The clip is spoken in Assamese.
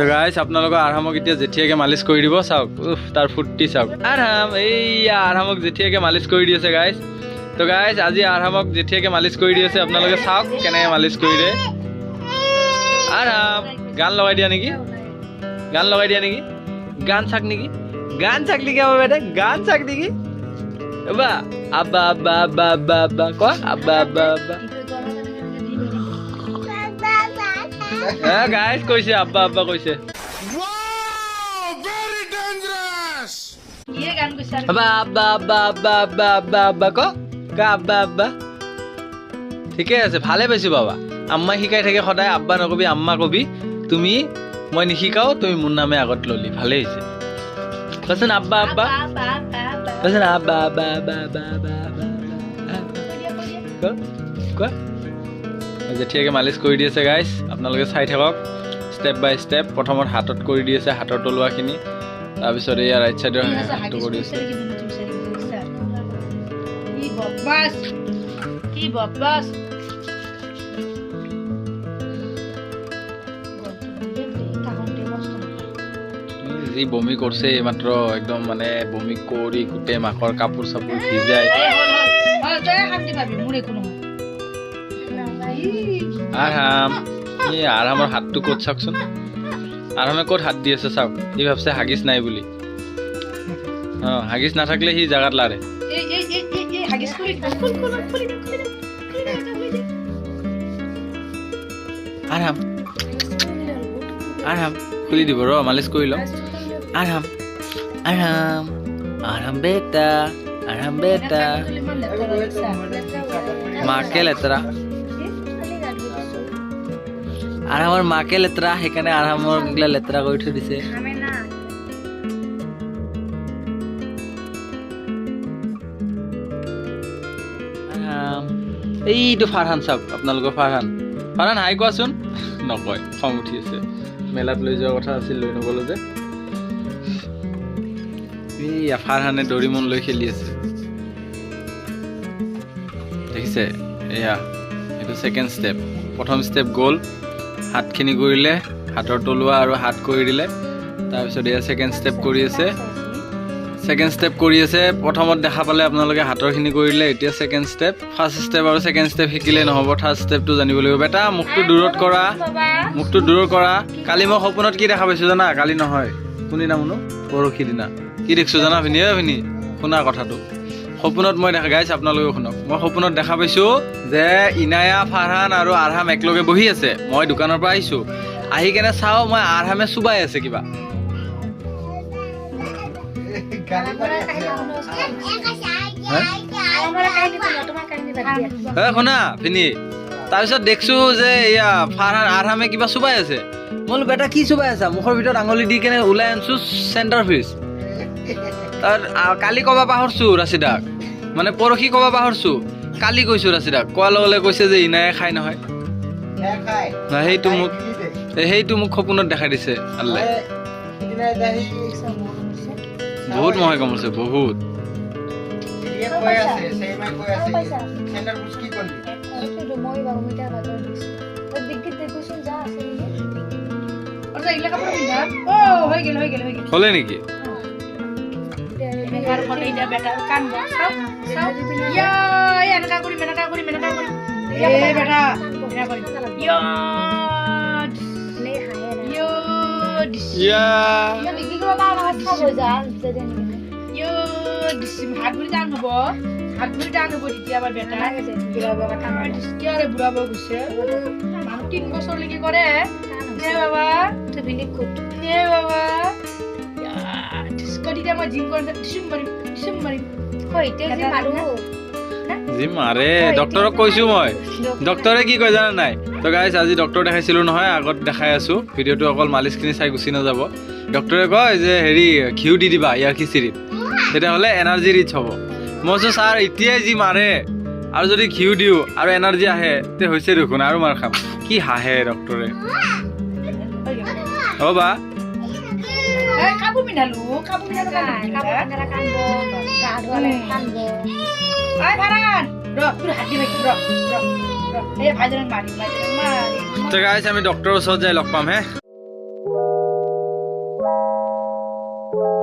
তো গাইছ আপোনালোকৰ আৰহামক এতিয়া জেঠিয়াকে মালিচ কৰি দিব চাওক তাৰ ফুৰ্তি চাওক আৰহাম এইয়া আৰহামক জেঠিয়াকে মালিচ কৰি দি আছে গাইছ তো গাইছ আজি আৰহামক জেঠিয়াকে মালিচ কৰি দি আছে আপোনালোকে চাওক কেনেকৈ মালিচ কৰি দিয়ে আৰহাম গান লগাই দিয়া নেকি গান চাক নেকি আমাৰ বেটা গান চাক নেকি বা আব্বা আব্বা আব্বা আব্বা আব্বা কোৱা আব্বা আব্বা আব্বা গাইছ কৈছে আব্বা আব্বা কৈছে আব্বা আব্বা আব্বা আব্বা আব্বা আব্বা আব্বা ক আব্বা আব্বা ঠিকে আছে ভালে পাইছো বাবা আম্মাই শিকাই থাকে সদায় আব্বা নকবি আম্মা কবি তুমি মই নিশিকাও তুমি মোৰ নামে আগত ললি ভালে হৈছে কচোন আব্বা আব্বা কচোন আব্বা আব্বা আব্বা আব্বা আব্বা কোৱা জেঠিয়াকে মালিচ কৰি দি আছে গাইছ আপোনালোকে চাই থাকক ষ্টেপ বাই ষ্টেপ প্ৰথমত হাতত কৰি দি আছে হাতৰ তলুৱাখিনি তাৰপিছত এয়া ৰাইট চাইডৰ হাতটো কৰি আছে কি বদমাছ যি বমি কৰিছে এইমাত্ৰ একদম মানে বমি কৰি গোটেই মাকৰ কাপোৰ চাপোৰ ভিজাই আৰহাম এই আৰহামৰ হাতটো ক'ত চাওকচোন আৰহামে ক'ত হাত দি আছে চাওক সি ভাবছে হাগিছ নাই বুলি হাগিছ নাথাকিলে সি জাগাত লাৰে আৰহাম আৰহাম খুলি দিব ৰ মালিচ কৰি লওঁ আৰহাম আৰহাম আৰহাম বেটা মাকে লেতেৰা আৰহামৰ মাকে লেতেৰা সেইকাৰণে আৰহামৰ গিলা লেতেৰা কৰি থৈ দিছে এইটো ফাৰহান চাওক আপোনালোকৰ ফাৰহান হাই কোৱাচোন নকয় খং উঠি আছে মেলাত লৈ যোৱা কথা আছিল লৈ নগলো যে এইয়া ফাৰহানে দৰিমন লৈ খেলি আছে দেখিছে এয়া এইটো ছেকেণ্ড ষ্টেপ প্ৰথম ষ্টেপ গ'ল হাতখিনি কৰিলে হাতৰ তলুৱা আৰু হাত কৰি দিলে তাৰপিছত এয়া ছেকেণ্ড ষ্টেপ কৰি আছে প্ৰথমত দেখা পালে আপোনালোকে হাতৰখিনি কৰিলে এতিয়া ছেকেণ্ড ষ্টেপ ফাৰ্ষ্ট ষ্টেপ আৰু ছেকেণ্ড ষ্টেপ শিকিলে নহ'ব থাৰ্ড ষ্টেপটো জানিব লাগিব বেটা মুখটো দূৰত কৰা কালি মই সপোনত কি দেখা পাইছোঁ জানা কালি নহয় কোনদিনা শুনো পৰহি দিনা কি দেখিছোঁ জানা ভিনি শুনা কথাটো সপোনত মই দেখা গাইছ আপোনালোকে শুনক মই সপোনত দেখা পাইছোঁ যে ইনায়া ফাৰহান আৰু আৰহাম একেলগে বহি আছে মই দোকানৰ পৰা আহিছোঁ আহি কেনে চাওঁ মই আৰহামে চুবাই আছে কিবা শুনা ভিনি তাৰপিছত দেখিছোঁ যে এয়া ফাৰহান আৰহামে কিবা চুবাই আছে মই বোলো বেটা কি চুবাই আছা মুখৰ ভিতৰত আঙুলি দি কেনে ওলাই আনিছোঁ চেণ্টাৰ ফিছ কালি ক'ব পাহৰিছোঁ ৰাছিদাক মানে পৰহি ক'ব পাহৰিছোঁ কালি কৈছোঁ ৰাছিদাক কোৱাৰ লগে লগে কৈছে যে ইনায়ে খাই নহয় সেইটো মোক সপোনত দেখাই দিছে আল্লাই বহুত মহে কামুৰিছে বহুত হলে নেকি জিম মাৰে ডক্টৰক কৈছোঁ মই ডক্টৰে কি কয় জানা নাই তো গাইছ আজি ডক্টৰ দেখাইছিলোঁ নহয় আগত দেখাই আছোঁ ভিডিঅ'টো অকল মালিচখিনি চাই গুচি নাযাব ডক্টৰে কয় যে হেৰি ঘিউ দি দিবা ইয়াৰ খিচিৰিত তেতিয়াহ'লে এনাৰ্জি ৰিচ হ'ব মই কৈছোঁ ছাৰ এতিয়াই যি মাৰে আৰু যদি ঘিউ দিওঁ আৰু এনাৰ্জি আহে তে হৈছে দেখোন আৰু মাৰ খাম কি হাঁহে ডক্টৰে হ'ব বা কাপোৰ পিন্ধালো তো গাইছ আমি ডক্টৰৰ ওচৰত যাই লগ পাম হে ষ্টাৰ্ট